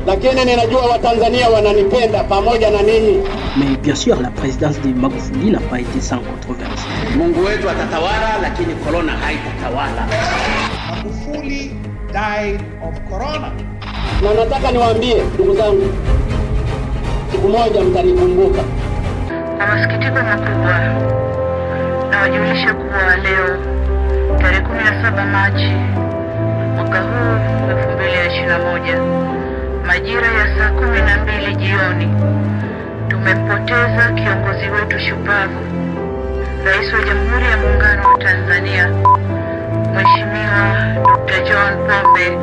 Lakini ninajua Watanzania wananipenda pamoja na ninyi. Mais bien sûr, la présidence de Magufuli n'a pas été sans controverse. Mungu wetu atatawala, lakini corona haitatawala. Magufuli died of corona. Na nataka niwaambie ndugu zangu, siku moja mtanikumbuka. Kwa masikitiko makubwa nawajulisha kuwa leo tarehe 17 Machi mwaka huu 2021 majira ya saa 12 jioni tumempoteza kiongozi wetu shupavu, Rais wa Jamhuri ya Muungano wa Tanzania, Mheshimiwa Dr. John Pombe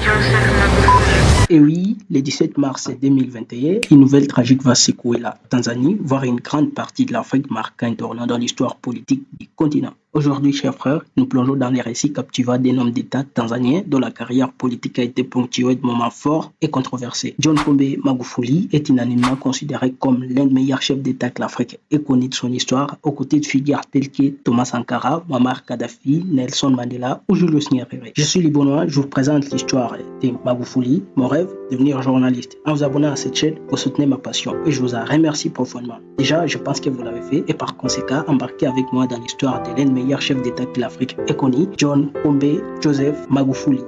Joseph Magufuli. Et oui, le 17 mars 2021, une nouvelle tragique va secouer la Tanzanie, voire une grande partie de l'Afrique, marquant un tournant dans l'histoire politique du continent. Aujourd'hui, chers frères, nous plongeons dans les récits captivants d'un homme d'État tanzanien dont la carrière politique a été ponctuée de moments forts et controversés. John Pombe Magufuli est unanimement considéré comme l'un des meilleurs chefs d'État que l'Afrique ait connu de son histoire, aux côtés de figures telles que Thomas Sankara, Muammar Kadhafi, Nelson Mandela ou Julius Nyerere. Je suis Libonois, je vous présente l'histoire de Magufuli, mon rêve, devenir journaliste. En vous abonnant à cette chaîne, vous soutenez ma passion et je vous en remercie profondément. Déjà, je pense que vous l'avez fait et par conséquent, embarquez avec moi dans l'histoire de l'un des meilleurs chefs d'État que l'Afrique ait connu, John Pombe Joseph Magufuli.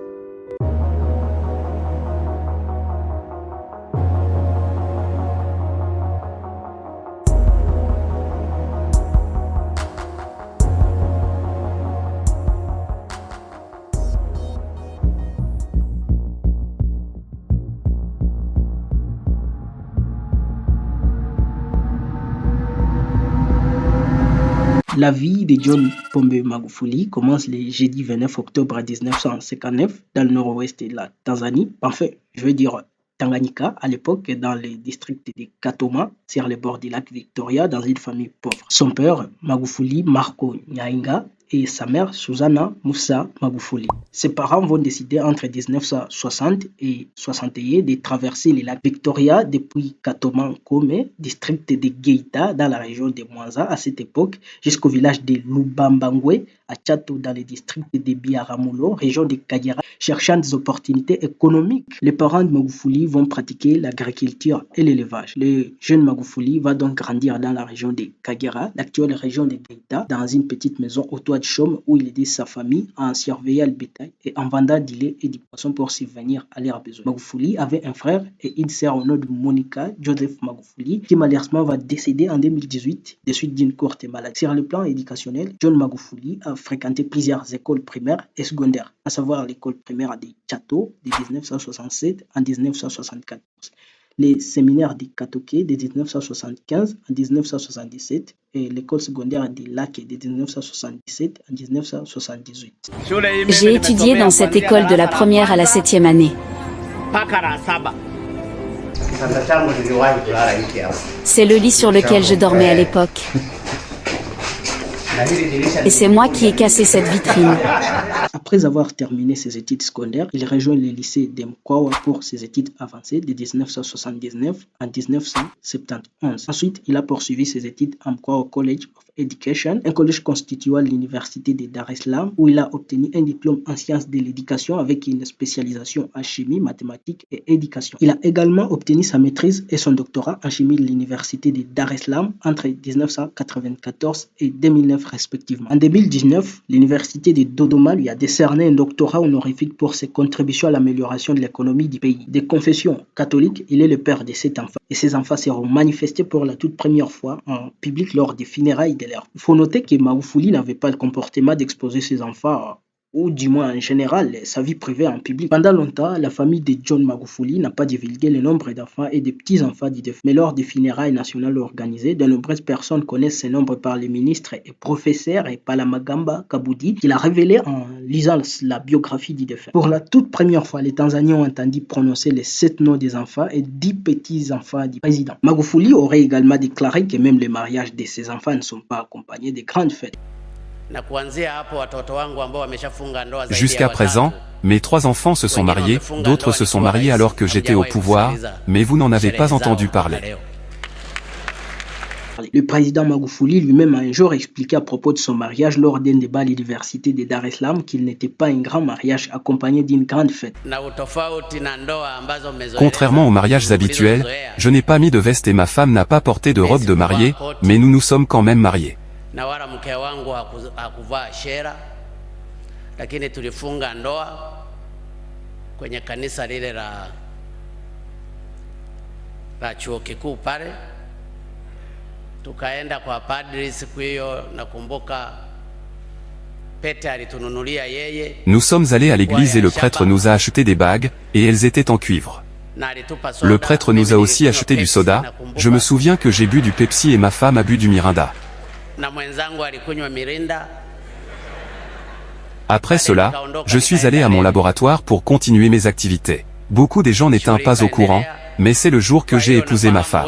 La vie de John Pombe Magufuli commence le jeudi 29 octobre 1959 dans le nord-ouest de la Tanzanie, enfin, je veux dire Tanganyika, à l'époque dans le district de Katoma, sur les bords du lac Victoria, dans une famille pauvre. Son père, Magufuli Marco Nyainga, et sa mère, Susanna Moussa Magufuli. Ses parents vont décider entre 1960 et 61 de traverser le lac Victoria depuis Katoma Nkome, district de Geita, dans la région de Mwanza à cette époque, jusqu'au village de Lubambangwe, à Chato, dans le district de Biaramulo, région de Kagera, cherchant des opportunités économiques. Les parents de Magufuli vont pratiquer l'agriculture et l'élevage. Le jeune Magufuli va donc grandir dans la région de Kagera, l'actuelle région de Geita, dans une petite maison au toit de chaume où il aidait sa famille en surveillant le bétail et en vendant du lait et du poisson pour subvenir à leurs besoins. Magufuli avait un frère et une sœur au nom de Monica Joseph Magufuli, qui malheureusement va décéder en 2018 des suites d'une courte maladie. Sur le plan éducationnel, John Magufuli a fréquenté plusieurs écoles primaires et secondaires, à savoir l'école primaire de Chato de 1967 en 1974, les séminaires de Katoke de 1975 en 1977 et l'école secondaire de Lac de 1977 en 1978. J'ai étudié dans cette école de la première à la 7e année. C'est le lit sur lequel je dormais à l'époque. Et c'est moi qui ai cassé cette vitrine. Après avoir terminé ses études secondaires, il rejoint le lycée de Mkwawa pour ses études avancées de 1979 à 1971. Ensuite, il a poursuivi ses études à Mkwawa College of Education, un collège constituant l'université de Dar es Salaam, où il a obtenu un diplôme en sciences de l'éducation avec une spécialisation en chimie, mathématiques et éducation. Il a également obtenu sa maîtrise et son doctorat en chimie de l'université de Dar es Salaam entre 1994 et 2009 respectivement. En 2019, l'université de Dodoma lui a décerné un doctorat honorifique pour ses contributions à l'amélioration de l'économie du pays. De confession catholique, il est le père de 7 enfants et ses enfants seront manifestés pour la toute première fois en public lors des funérailles de leur. Il faut noter que Magufuli n'avait pas le comportement d'exposer ses enfants ou du moins en général sa vie privée en public. Pendant longtemps, la famille de John Magufuli n'a pas divulgué le nombre d'enfants et de petits-enfants du défunt. Mais lors des funérailles nationales organisées, de nombreuses personnes connaissent ces nombres par les ministres et professeurs et Palamagamba Kabudi, qu'il a révélé en lisant la biographie du défunt. Pour la toute première fois, les Tanzaniens ont entendu prononcer les 7 noms des enfants et 10 petits-enfants du président. Magufuli aurait également déclaré que même les mariages de ses enfants ne sont pas accompagnés de grandes fêtes. Jusqu'à présent, mes 3 enfants se sont mariés, d'autres se sont mariés alors que j'étais au pouvoir, mais vous n'en avez pas entendu parler. parler. Le président Magufuli lui-même a un jour expliqué à propos de son mariage lors d'un débat à l'université de Dar es Salaam qu'il n'était pas un grand mariage accompagné d'une grande fête. Contrairement aux mariages habituels, je n'ai pas mis de veste et ma femme n'a pas porté de robe de mariée, mais nous nous sommes quand même mariés. Na wala mke wangu hakuvaa shera, lakini tulifunga ndoa kwenye kanisa lile la chuo kikuu pale. Tukaenda kwa padri siku hiyo, nakumbuka pete alitununulia yeye. Nous sommes allés à l'église et le prêtre nous a acheté des bagues, et elles étaient en cuivre. Le prêtre nous a aussi acheté du soda. Je me souviens que j'ai bu du Pepsi et ma femme a bu du Mirinda. Après cela, je suis allé à mon laboratoire pour continuer mes activités. Beaucoup des gens n'étaient pas au courant, mais c'est le jour que j'ai épousé ma femme.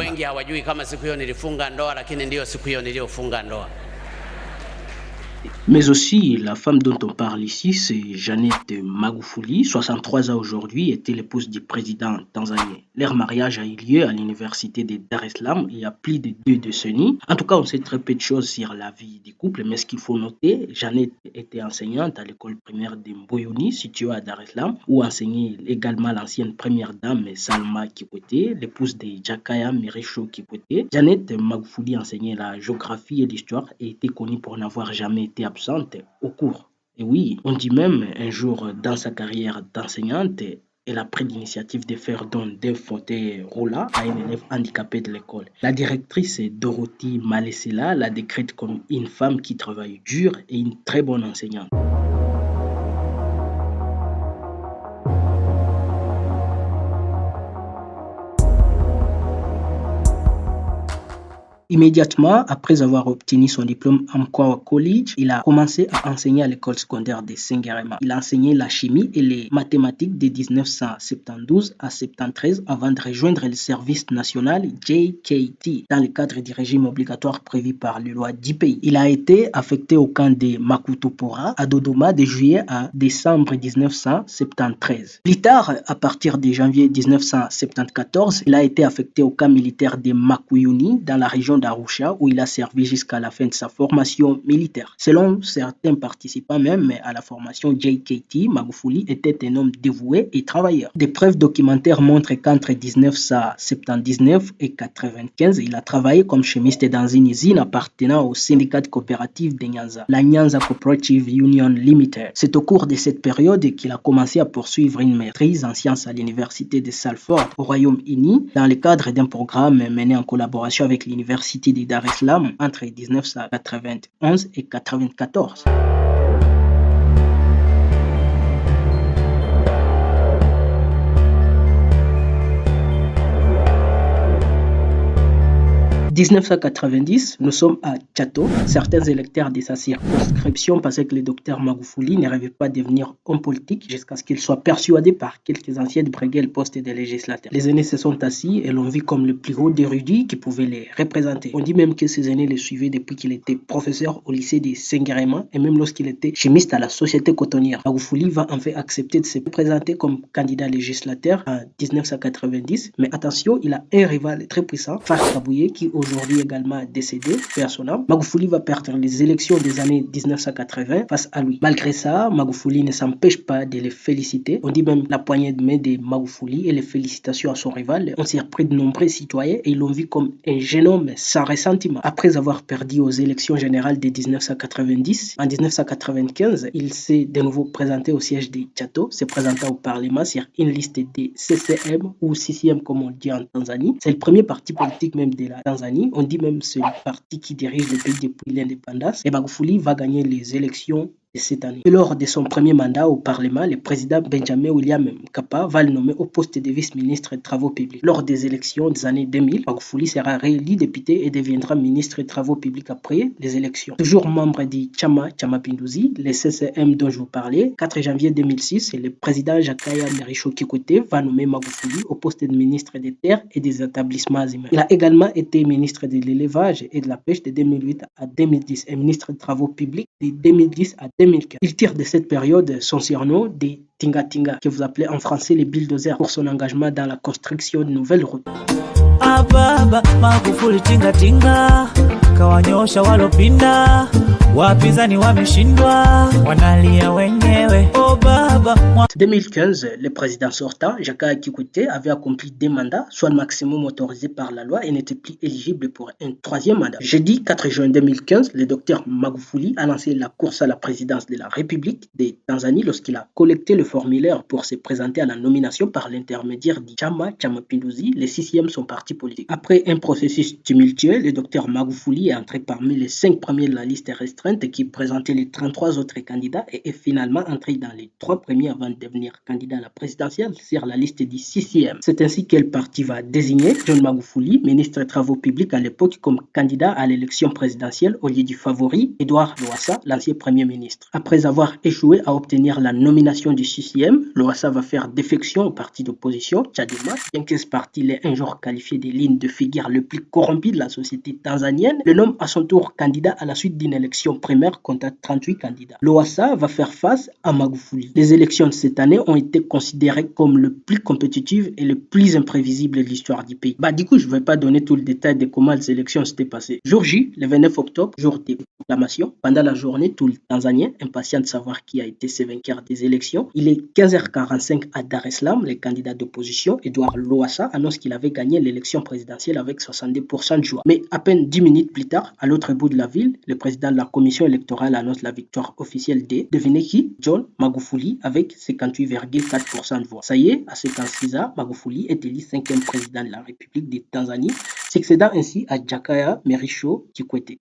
Mais aussi, la femme dont on parle ici, c'est Jeannette Magufuli, 63 ans aujourd'hui, était l'épouse du président tanzanien. Leur mariage a eu lieu à l'université de Dar es Salaam il y a plus de 2 décennies. En tout cas, on sait très peu de choses sur la vie du couple, mais ce qu'il faut noter, Jeannette était enseignante à l'école primaire de Mboyoni, située à Dar es Salaam, où enseignait également l'ancienne première dame Salma Kikwete, l'épouse de Jakaya Mrisho Kikwete. Jeannette Magufuli enseignait la géographie et l'histoire et était connue pour n'avoir jamais été absente au cours. Et oui, on dit même un jour dans sa carrière d'enseignante, elle a pris l'initiative de faire don d'un fauteuil roulant à un élève handicapé de l'école. La directrice Dorothy Malesela l'a décrite comme une femme qui travaille dur et une très bonne enseignante. Immédiatement après avoir obtenu son diplôme à Mkwawa College, il a commencé à enseigner à l'école secondaire de Sengerema. Il a enseigné la chimie et les mathématiques de 1972 à 1973 avant de rejoindre le service national JKT dans le cadre du régime obligatoire prévu par les lois du pays. Il a été affecté au camp de Makutopora à Dodoma de juillet à décembre 1973. Plus tard, à partir de janvier 1974, il a été affecté au camp militaire de Makuyuni dans la région d'Arusha où il a servi jusqu'à la fin de sa formation militaire. Selon certains participants même à la formation JKT, Magufuli était un homme dévoué et travailleur. Des preuves documentaires montrent qu'entre 1979 et 1995, il a travaillé comme chimiste dans une usine appartenant au syndicat de coopérative de Nyanza, la Nyanza Cooperative Union Limited. C'est au cours de cette période qu'il a commencé à poursuivre une maîtrise en sciences à l'université de Salford au Royaume-Uni dans le cadre d'un programme mené en collaboration avec l'université de Dar es Salaam entre 1991 et 1994. 1990, nous sommes à Tchato. Certains électeurs de sa circonscription pensaient que le docteur Magufuli ne rêvait pas de devenir homme politique jusqu'à ce qu'il soit persuadé par quelques anciens de briguer le poste de législateur. Les aînés se sont assis et l'ont vu comme le plus haut érudit qui pouvait les représenter. On dit même que ces aînés le suivaient depuis qu'il était professeur au lycée de Sengerema et même lorsqu'il était chimiste à la société cotonnière. Magufuli va en fait accepter de se présenter comme candidat législateur en 1990, mais attention, il a un rival très puissant, Fares Kabuye, qui aujourd'hui également décédé, personnel. Magufuli va perdre les élections des années 1980 face à lui. Malgré ça, Magufuli ne s'empêche pas de les féliciter. On dit même la poignée de main de Magufuli et les félicitations à son rival ont surpris de nombreux citoyens et ils l'ont vu comme un jeune homme sans ressentiment. Après avoir perdu aux élections générales de 1990, en 1995, il s'est de nouveau présenté au siège de Tchato, se présentant au Parlement sur une liste des CCM ou CCM comme on dit en Tanzanie. C'est le premier parti politique même de la Tanzanie. On dit même c'est le parti qui dirige le pays depuis l'indépendance. Et Magufuli va gagner les élections de cette année. Et lors de son premier mandat au Parlement, le président Benjamin William Mkapa va le nommer au poste de vice-ministre des Travaux publics. Lors des élections des années 2000, Magufuli sera réélu député et deviendra ministre des Travaux publics après les élections. Toujours membre du Chama Pinduzi, le CCM dont je vous parlais, 4 janvier 2006, le président Jakaya Mrisho Kikwete va nommer Magufuli au poste de ministre des Terres et des Établissements humains. Il a également été ministre de l'Élevage et de la Pêche de 2008 à 2010 et ministre des Travaux publics de 2010 à 2015. Il tire de cette période son surnom des Tinga Tinga, que vous appelez en français les bulldozers, pour son engagement dans la construction de nouvelles routes. baba Magufuli tinga tinga, kawanyosha walopinda, wapinzani wameshindwa, wanalia wenyewe. Oh baba. En 2015, le président sortant, Jakaya Kikwete, avait accompli 2 mandats, soit le maximum autorisé par la loi, et n'était plus éligible pour un 3e mandat. Jeudi 4 juin 2015, le docteur Magufuli a lancé la course à la présidence de la République de Tanzanie lorsqu'il a collecté le formulaire pour se présenter à la nomination par l'intermédiaire du Chama cha Mapinduzi, le 6e son parti politique. Après un processus tumultueux, le docteur Magufuli est entré parmi les 5 premiers de la liste restreinte qui présentait les 33 autres candidats et est finalement entré dans les 3 premiers avant de devenir candidat à la présidentielle sur la liste du 6e. C'est ainsi que le parti va désigner John Magufuli, ministre des Travaux publics à l'époque, comme candidat à l'élection présidentielle au lieu du favori Edouard Lowassa, l'ancien premier ministre. Après avoir échoué à obtenir la nomination du 6e, Lowassa va faire défection au parti d'opposition, Chadema, bien que ce parti l'ait un jour qualifié des lignes de figure le plus corrompu de la société tanzanienne, le nomme à son tour candidat à la suite d'une élection primaire contre 38 candidats. Lowassa va faire face à Magufuli. Les élections de cette année ont été considérées comme le plus compétitives et le plus imprévisible de l'histoire du pays. Du coup, je ne vais pas donner tout le détail de comment les élections s'étaient passées. Jour J, le 29 octobre, jour des proclamations, pendant la journée, tout le Tanzanien, impatient de savoir qui a été ce vainqueur des élections. Il est 15h45 à Dar es Salaam. Le candidat d'opposition, Edouard Lowassa, annonce qu'il avait gagné l'élection présidentielle avec 62% de joie. Mais à peine 10 minutes plus tard, à l'autre bout de la ville, le président de la commission électorale annonce la victoire officielle de, devinez qui? John Magufuli, avec 58,4% de voix. Ça y est, à 56 ans, Magufuli est élu 5e président de la République de Tanzanie, succédant ainsi à Jakaya Mrisho Kikwete.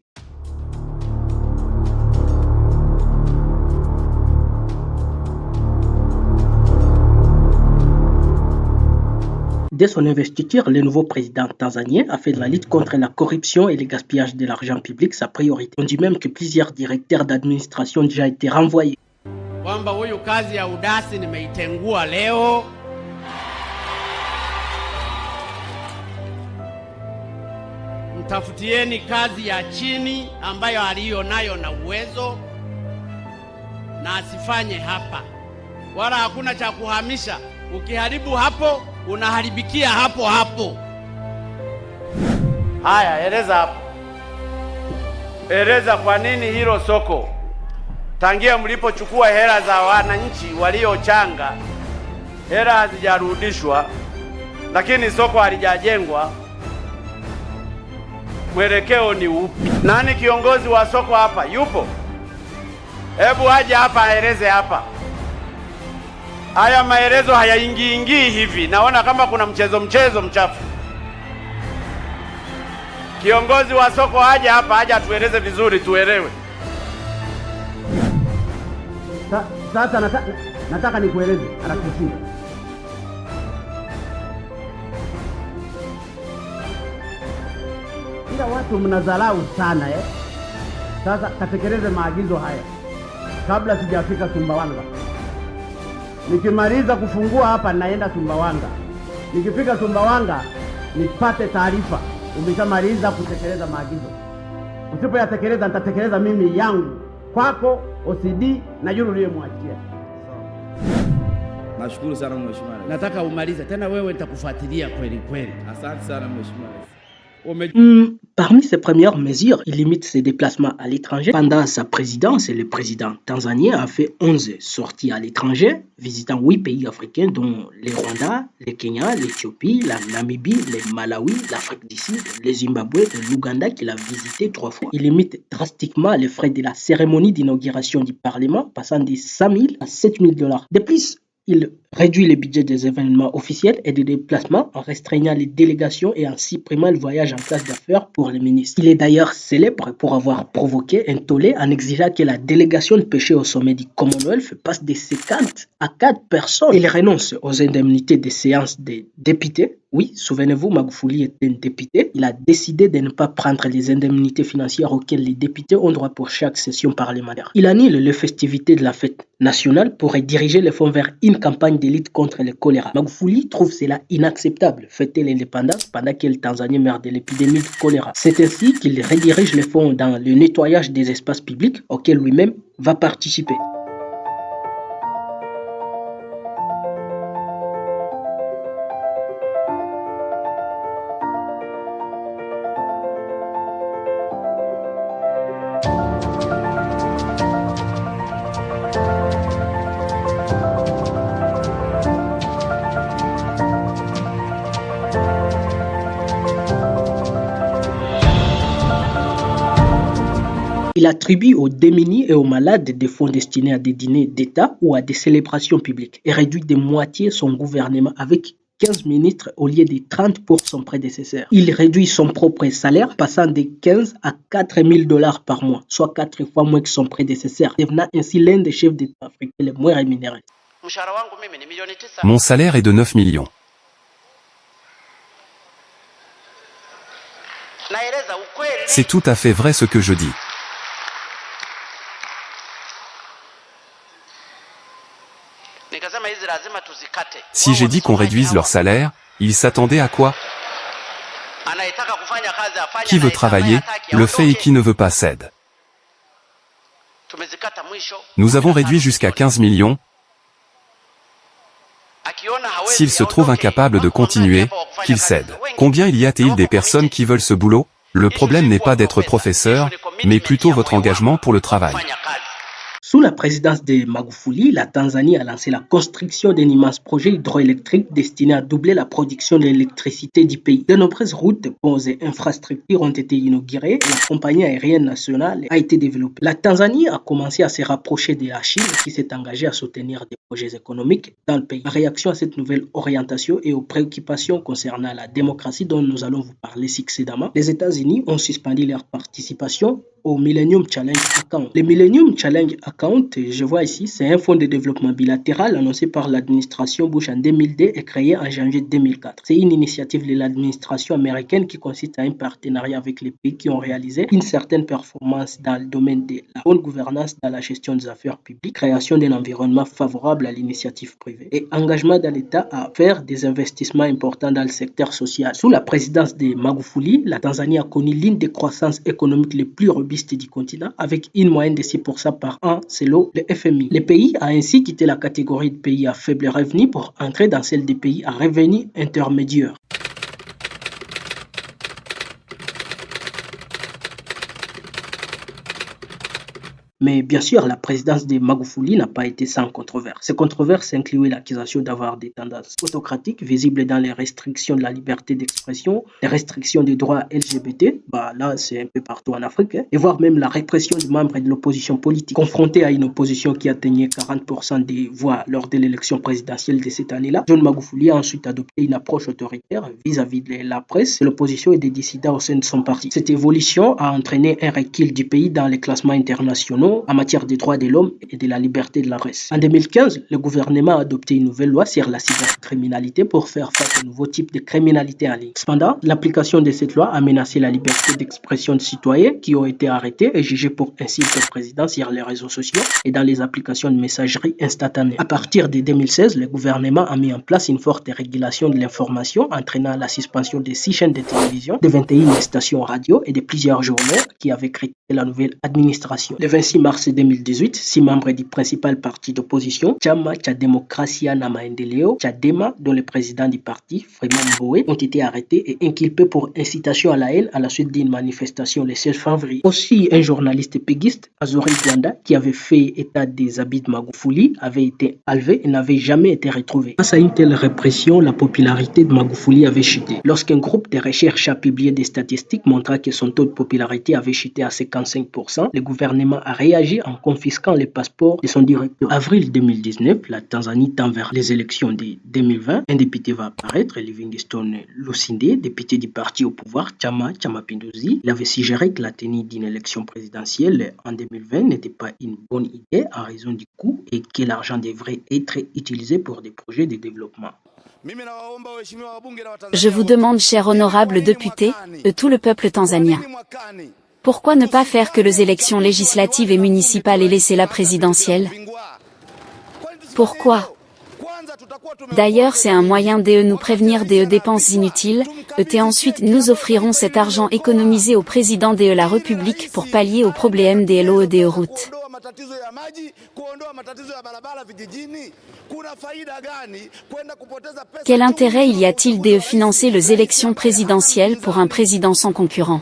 Dès son investiture, le nouveau président tanzanien a fait de la lutte contre la corruption et le gaspillage de l'argent public sa priorité. On dit même que plusieurs directeurs d'administration ont déjà été renvoyés. Kwamba huyu kazi ya udasi nimeitengua leo. Mtafutieni kazi ya chini ambayo aliyo nayo na uwezo na asifanye hapa. Wala hakuna cha kuhamisha. Ukiharibu hapo, unaharibikia hapo hapo. Haya, eleza hapo. Eleza kwa nini hilo soko tangia mlipochukua hela za wananchi waliochanga, hela hazijarudishwa, lakini soko halijajengwa. Mwelekeo ni upi? Nani kiongozi wa soko hapa? Yupo? Hebu aje hapa aeleze hapa. Haya maelezo hayaingii hivi. Naona kama kuna mchezo mchafu. Kiongozi wa soko aje hapa, aje atueleze vizuri tuelewe. Sasa nataka nikueleze anakushinda. Ila watu mnadharau sana Sasa katekeleze maagizo haya kabla sijafika Sumbawanga. Nikimaliza kufungua hapa naenda Sumbawanga. Nikifika Sumbawanga nipate taarifa umeshamaliza kutekeleza maagizo. Usipoyatekeleza nitatekeleza mimi yangu kwako, OCD na yule uliyemwachia. Nashukuru sana mheshimiwa. Nataka umalize tena, wewe nitakufuatilia kweli kweli. Asante sana mheshimiwa. Parmi ses premières mesures, il limite ses déplacements à l'étranger. Pendant sa présidence, le président tanzanien a fait 11 sorties à l'étranger, visitant 8 pays africains dont le Rwanda, le Kenya, l'Éthiopie, la Namibie, le Malawi, l'Afrique du Sud, le Zimbabwe et l'Ouganda qu'il a visité 3 fois. Il limite drastiquement les frais de la cérémonie d'inauguration du Parlement, passant de 100 000 à 7 000 $. De plus, il réduit le budget des événements officiels et des déplacements en restreignant les délégations et en supprimant le voyage en classe d'affaires pour les ministres. Il est d'ailleurs célèbre pour avoir provoqué un tollé en exigeant que la délégation de pêcher au sommet du Commonwealth passe de 50 à 4 personnes. Il renonce aux indemnités des séances des députés. Oui, souvenez-vous, Magufuli était un député. Il a décidé de ne pas prendre les indemnités financières auxquelles les députés ont droit pour chaque session parlementaire. Il annule les festivités de la fête nationale pour diriger les fonds vers une campagne de lutte contre le choléra. Magufuli trouve cela inacceptable, fêter l'indépendance pendant que le Tanzanie meurt de l'épidémie de choléra. C'est ainsi qu'il redirige les fonds dans le nettoyage des espaces publics auxquels lui-même va participer. Il attribue aux démunis et aux malades des fonds destinés à des dîners d'État ou à des célébrations publiques et réduit de moitié son gouvernement avec 15 ministres au lieu des 30 pour son prédécesseur. Il réduit son propre salaire, passant de 15 à 4 000 $ par mois, soit 4 fois moins que son prédécesseur, devenant ainsi l'un des chefs d'État africains les moins rémunérés. Mon salaire est de 9 millions. C'est tout à fait vrai ce que je dis. Si j'ai dit qu'on réduise leur salaire, ils s'attendaient à quoi? Qui veut travailler, le fait, et qui ne veut pas cède. Nous avons réduit jusqu'à 15 millions. S'ils se trouvent incapables de continuer, qu'ils cèdent. Combien y a-t-il des personnes qui veulent ce boulot? Le problème n'est pas d'être professeur, mais plutôt votre engagement pour le travail. Sous la présidence de Magufuli, la Tanzanie a lancé la construction d'un immense projet hydroélectrique destiné à doubler la production d'électricité du pays. De nombreuses routes, ponts et infrastructures ont été inaugurées et la compagnie aérienne nationale a été développée. La Tanzanie a commencé à se rapprocher de la Chine qui s'est engagée à soutenir des projets économiques dans le pays. En réaction à cette nouvelle orientation et aux préoccupations concernant la démocratie dont nous allons vous parler succédemment, les États-Unis ont suspendu leur participation au Millennium Challenge Account. Le Millennium Challenge Account, je vois ici, c'est un fonds de développement bilatéral annoncé par l'administration Bush en 2002 et créé en janvier 2004. C'est une initiative de l'administration américaine qui consiste à un partenariat avec les pays qui ont réalisé une certaine performance dans le domaine de la bonne gouvernance dans la gestion des affaires publiques, création d'un environnement favorable à l'initiative privée et engagement de l'État à faire des investissements importants dans le secteur social. Sous la présidence de Magufuli, la Tanzanie a connu l'une des croissances économiques les plus robustes du continent avec une moyenne de 6% par an selon le FMI. Le pays a ainsi quitté la catégorie de pays à faible revenu pour entrer dans celle des pays à revenu intermédiaire. Mais bien sûr, la présidence de Magufuli n'a pas été sans controverse. Ces controverses incluaient l'accusation d'avoir des tendances autocratiques visibles dans les restrictions de la liberté d'expression, les restrictions des droits LGBT, là c'est un peu partout en Afrique, et voire même la répression des membres de l'opposition politique. Confronté à une opposition qui atteignait 40% des voix lors de l'élection présidentielle de cette année-là, John Magufuli a ensuite adopté une approche autoritaire vis-à-vis de la presse, de l'opposition et des dissidents au sein de son parti. Cette évolution a entraîné un recul du pays dans les classements internationaux en matière des droits de l'homme et de la liberté de la presse. En 2015, le gouvernement a adopté une nouvelle loi sur la cybercriminalité pour faire face aux nouveaux types de criminalité en ligne. Cependant, l'application de cette loi a menacé la liberté d'expression de citoyens qui ont été arrêtés et jugés pour insulte au président sur les réseaux sociaux et dans les applications de messagerie instantanée. À partir de 2016, le gouvernement a mis en place une forte régulation de l'information entraînant la suspension de 6 chaînes de télévision, de 21 stations radio et de plusieurs journaux qui avaient critiqué la nouvelle administration. Le 26 mars 2018, 6 membres du principal parti d'opposition, Chama cha Demokrasia na Maendeleo, Chadema, dont le président du parti, Freeman Mbowe, ont été arrêtés et inculpés pour incitation à la haine à la suite d'une manifestation le 16 février. Aussi, un journaliste péguiste, Azori Gwanda, qui avait fait état des habits de Magufuli, avait été enlevé et n'avait jamais été retrouvé. Face à une telle répression, la popularité de Magufuli avait chuté. Lorsqu'un groupe de recherche a publié des statistiques montrant que son taux de popularité avait chuté à 55%, le gouvernement a réagi en confisquant les passeports de son directeur. Avril 2019, la Tanzanie tend vers les élections de 2020. Un député va apparaître, Livingstone Lusinde, député du parti au pouvoir, Chama Mapinduzi. Il avait suggéré que la tenue d'une élection présidentielle en 2020 n'était pas une bonne idée en raison du coût et que l'argent devrait être utilisé pour des projets de développement. Je vous demande, cher honorable député, de tout le peuple tanzanien, pourquoi ne pas faire que les élections législatives et municipales et laisser la présidentielle? Pourquoi? D'ailleurs, c'est un moyen de nous prévenir des dépenses inutiles, et ensuite nous offrirons cet argent économisé au président de la République pour pallier aux problèmes des lots et des routes. Quel intérêt y a-t-il de financer les élections présidentielles pour un président sans concurrent?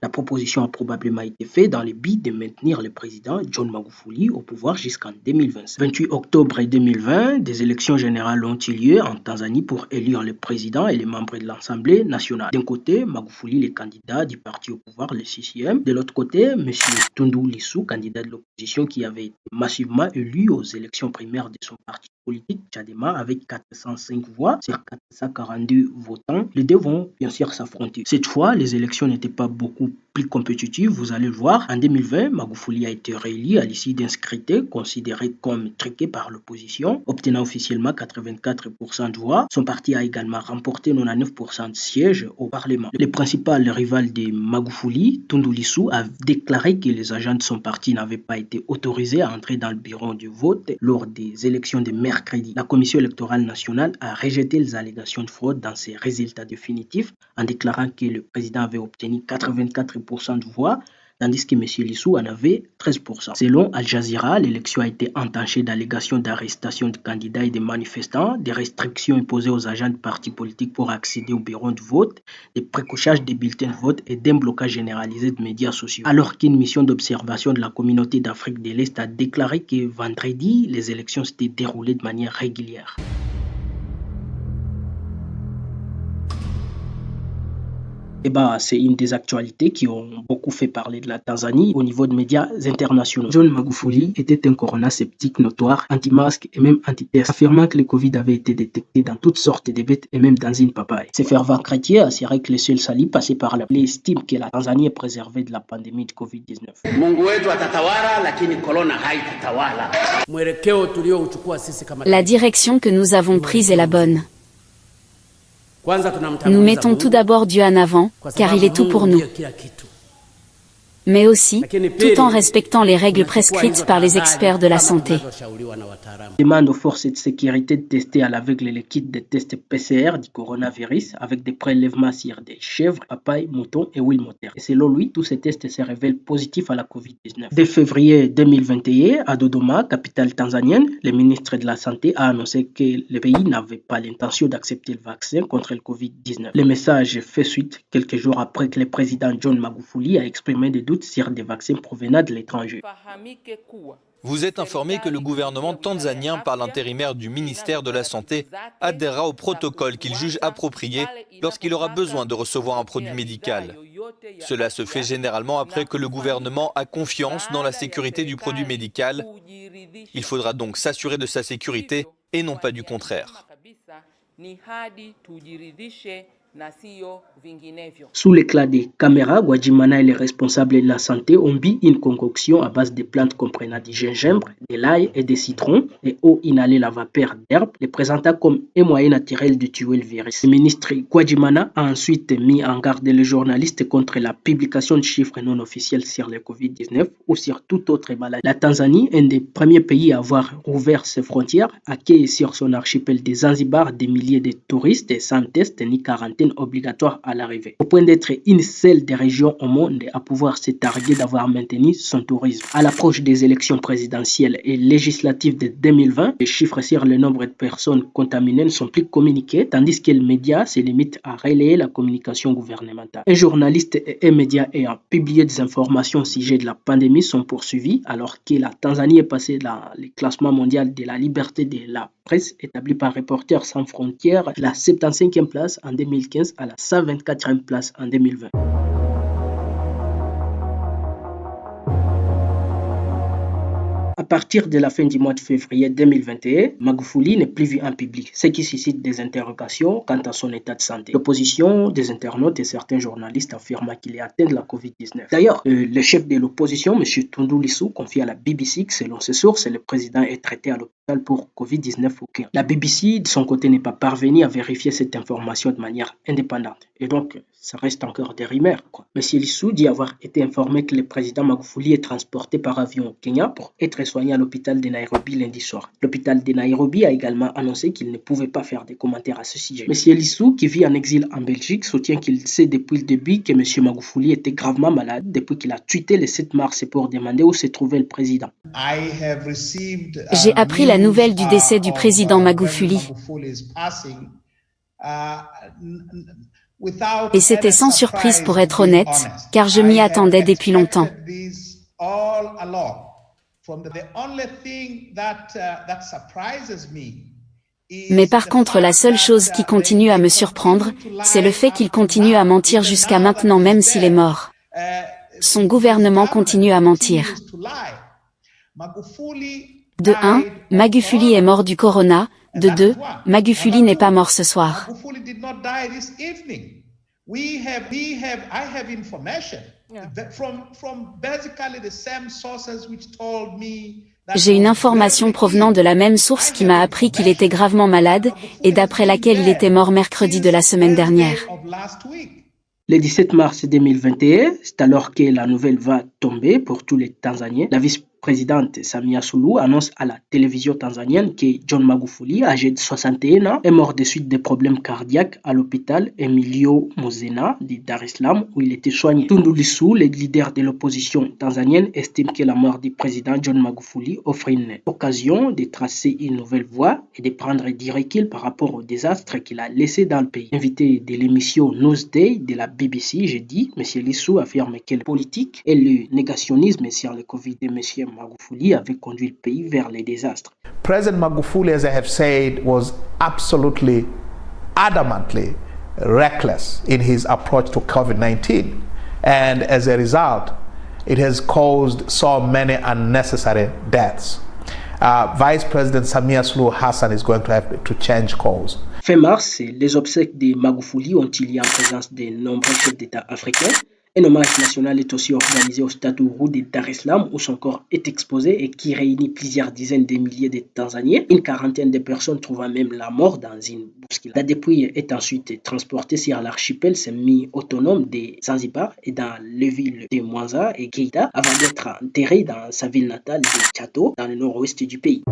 La proposition a probablement été faite dans le but de maintenir le président John Magufuli au pouvoir jusqu'en 2025. 28 octobre 2020, des élections générales ont eu lieu en Tanzanie pour élire le président et les membres de l'Assemblée nationale. D'un côté, Magufuli, le candidat du parti au pouvoir, le CCM. De l'autre côté, M. Tundu Lissu, candidat de l'opposition qui avait été massivement élu aux élections primaires de son parti politique, Chadema, avec 405 voix sur 442 votants. Les deux vont bien sûr s'affronter. Cette fois, les élections n'étaient pas beaucoup plus compétitives, vous allez le voir. En 2020, Magufuli a été réélu à l'issue d'un scrutin considéré comme truqué par l'opposition, obtenant officiellement 84% de voix. Son parti a également remporté 99% de sièges au Parlement. Le principal rival de Magufuli, Tundu Lissu, a déclaré que les agents de son parti n'avaient pas été autorisés à entrer dans le bureau de vote lors des élections de mercredi. La Commission électorale nationale a rejeté les allégations de fraude dans ses résultats définitifs en déclarant que le président avait obtenu 84% de voix, tandis que M. Lissu en avait 13%. Selon Al Jazeera, l'élection a été entachée d'allégations d'arrestation de candidats et de manifestants, des restrictions imposées aux agents de partis politiques pour accéder au bureau de vote, des précochages des bulletins de vote et d'un blocage généralisé de médias sociaux. Alors qu'une mission d'observation de la communauté d'Afrique de l'Est a déclaré que vendredi, les élections s'étaient déroulées de manière régulière. C'est une des actualités qui ont beaucoup fait parler de la Tanzanie au niveau de médias internationaux. John Magufuli était un corona-sceptique notoire, anti-masque et même anti-test, affirmant que le Covid avait été détecté dans toutes sortes de bêtes et même dans une papaye. Ce fervent chrétien assurait que le seul salut passait par la plaie, estime que la Tanzanie est préservée de la pandémie de Covid-19. La direction que nous avons prise est la bonne. Nous mettons tout d'abord Dieu en avant, car il est tout pour nous. Mais aussi, tout en respectant les règles prescrites par les experts de la santé. Demande aux forces de sécurité de tester à l'aveugle les kits de tests PCR du coronavirus avec des prélèvements sur des chèvres, papayes, moutons et huile moteur. Et selon lui, tous ces tests se révèlent positifs à la COVID-19. Dès février 2021, à Dodoma, capitale tanzanienne, le ministre de la Santé a annoncé que le pays n'avait pas l'intention d'accepter le vaccin contre le COVID-19. Le message fait suite quelques jours après que le président John Magufuli a exprimé des doutes sur des vaccins provenant de l'étranger. Vous êtes informé que le gouvernement tanzanien, par l'intérimaire du ministère de la Santé, adhérera au protocole qu'il juge approprié lorsqu'il aura besoin de recevoir un produit médical. Cela se fait généralement après que le gouvernement a confiance dans la sécurité du produit médical. Il faudra donc s'assurer de sa sécurité et non pas du contraire. Sous l'éclat des caméras, Gwajimana et les responsables de la santé ont bu une concoction à base de plantes comprenant du gingembre, de l'ail et des citrons, et eau inhalée la vapeur d'herbe, les présentant comme un moyen naturel de tuer le virus. Le ministre Gwajimana a ensuite mis en garde les journalistes contre la publication de chiffres non officiels sur le Covid-19 ou sur toute autre maladie. La Tanzanie, un des premiers pays à avoir rouvert ses frontières, accueille sur son archipel des Zanzibar des milliers de touristes sans test ni quarantaine obligatoire à l'arrivée, au point d'être une seule des régions au monde à pouvoir se targuer d'avoir maintenu son tourisme. À l'approche des élections présidentielles et législatives de 2020, les chiffres sur le nombre de personnes contaminées ne sont plus communiqués, tandis que les médias se limitent à relayer la communication gouvernementale. Un journaliste et un média ayant publié des informations au sujet de la pandémie sont poursuivis, alors que la Tanzanie est passée dans le classement mondial de la liberté de la presse établi par Reporters sans frontières, la 75e place en 2015 à la 124e place en 2020. À partir de la fin du mois de février 2021, Magufuli n'est plus vu en public, ce qui suscite des interrogations quant à son état de santé. L'opposition, des internautes et certains journalistes affirment qu'il est atteint de la COVID-19. D'ailleurs, le chef de l'opposition, M. Tundu Lissu, confie à la BBC que selon ses sources, le président est traité à l'hôpital pour COVID-19 au Kenya. La BBC, de son côté, n'est pas parvenue à vérifier cette information de manière indépendante. Et donc, ça reste encore des rumeurs. M. Lissu dit avoir été informé que le président Magufuli est transporté par avion au Kenya pour être soigné à l'hôpital de Nairobi lundi soir. L'hôpital de Nairobi a également annoncé qu'il ne pouvait pas faire de commentaires à ce sujet. M. Lissu, qui vit en exil en Belgique, soutient qu'il sait depuis le début que M. Magufuli était gravement malade depuis qu'il a tweeté le 7 mars pour demander où se trouvait le président. J'ai appris la nouvelle du décès du président Magufuli. Et c'était sans surprise pour être honnête, car je m'y attendais depuis longtemps. Mais par contre, la seule chose qui continue à me surprendre, c'est le fait qu'il continue à mentir jusqu'à maintenant même s'il est mort. Son gouvernement continue à mentir. De 1, Magufuli est mort du corona. De 2, Magufuli n'est pas mort ce soir. J'ai une information provenant de la même source qui m'a appris qu'il était gravement malade et d'après laquelle il était mort mercredi de la semaine dernière. Le 17 mars 2021, c'est alors que la nouvelle va tomber pour tous les Tanzaniens. La vice-présidente Samia Suluhu annonce à la télévision tanzanienne que John Magufuli, âgé de 61 ans, est mort de suite des problèmes cardiaques à l'hôpital Emilio Muzena de Dar es Salaam où il était soigné. Tundu Lissu, le leader de l'opposition tanzanienne, estime que la mort du président John Magufuli offre une occasion de tracer une nouvelle voie et de prendre du recul par rapport au désastre qu'il a laissé dans le pays. Invité de l'émission Newsday de la BBC jeudi, M. Lissu affirme que la politique et le négationnisme sur le Covid de M. Magufuli avait conduit le pays vers les désastres. President Magufuli, as I have said, was absolutely, adamantly reckless in his approach to COVID-19. And as a result, it has caused so many unnecessary deaths. Vice President Samia Suluhu Hassan is going to have to change course. Fin mars, les obsèques de Magufuli ont eu lieu en présence de nombreux chefs d'État africains. Un hommage national est aussi organisé au stade Uhuru de Dar es Salaam où son corps est exposé et qui réunit plusieurs dizaines de milliers de Tanzaniens. Une quarantaine de personnes trouvant même la mort dans une bousculade. La dépouille est ensuite transportée sur l'archipel semi-autonome de Zanzibar et dans les villes de Mwanza et Keita avant d'être enterrée dans sa ville natale de Chato dans le nord-ouest du pays.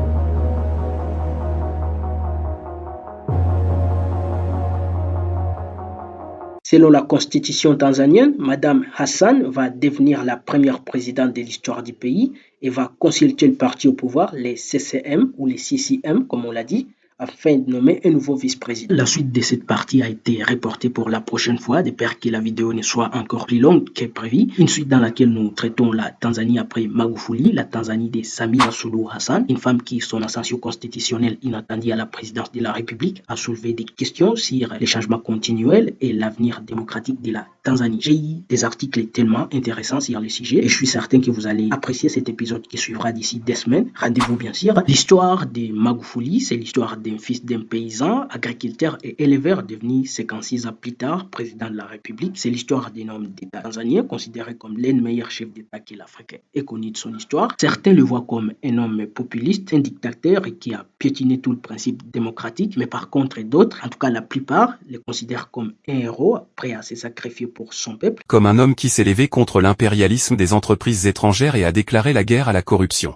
Selon la constitution tanzanienne, Madame Hassan va devenir la première présidente de l'histoire du pays et va consulter le parti au pouvoir, les CCM ou les CCM comme on l'a dit, afin de nommer un nouveau vice-président. La suite de cette partie a été reportée pour la prochaine fois, de peur que la vidéo ne soit encore plus longue que prévu. Une suite dans laquelle nous traitons la Tanzanie après Magufuli, la Tanzanie de Samia Suluhu Hassan, une femme qui, son ascension constitutionnelle inattendue à la présidence de la République, a soulevé des questions sur les changements continuels et l'avenir démocratique de la Tanzanie. J'ai eu des articles tellement intéressants sur le sujet et je suis certain que vous allez apprécier cet épisode qui suivra d'ici 2 semaines. Rendez-vous bien sûr. L'histoire de Magufuli, c'est l'histoire d'un fils d'un paysan, agriculteur et éleveur devenu 56 ans plus tard président de la République. C'est l'histoire d'un homme d'État tanzanien considéré comme l'un des meilleurs chefs d'État que l'Afrique ait connu de son histoire. Certains le voient comme un homme populiste, un dictateur qui a piétiné tout le principe démocratique, mais par contre d'autres, en tout cas la plupart, le considèrent comme un héros prêt à se sacrifier pour son peuple. Comme un homme qui s'est levé contre l'impérialisme des entreprises étrangères et a déclaré la guerre à la corruption.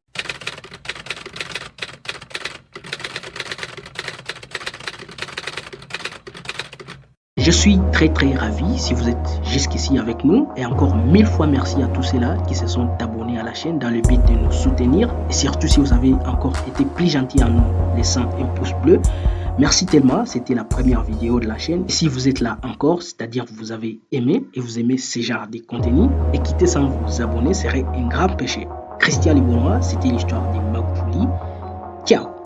Je suis très ravi si vous êtes jusqu'ici avec nous et encore 1000 fois merci à tous ceux-là qui se sont abonnés à la chaîne dans le but de nous soutenir et surtout si vous avez encore été plus gentil en nous laissant un pouce bleu. Merci tellement, c'était la première vidéo de la chaîne. Et si vous êtes là encore, c'est-à-dire que vous avez aimé et vous aimez ce genre de contenu et quitter sans vous abonner serait un grand péché. Christian Libonois, c'était l'histoire de Magufuli. Ciao.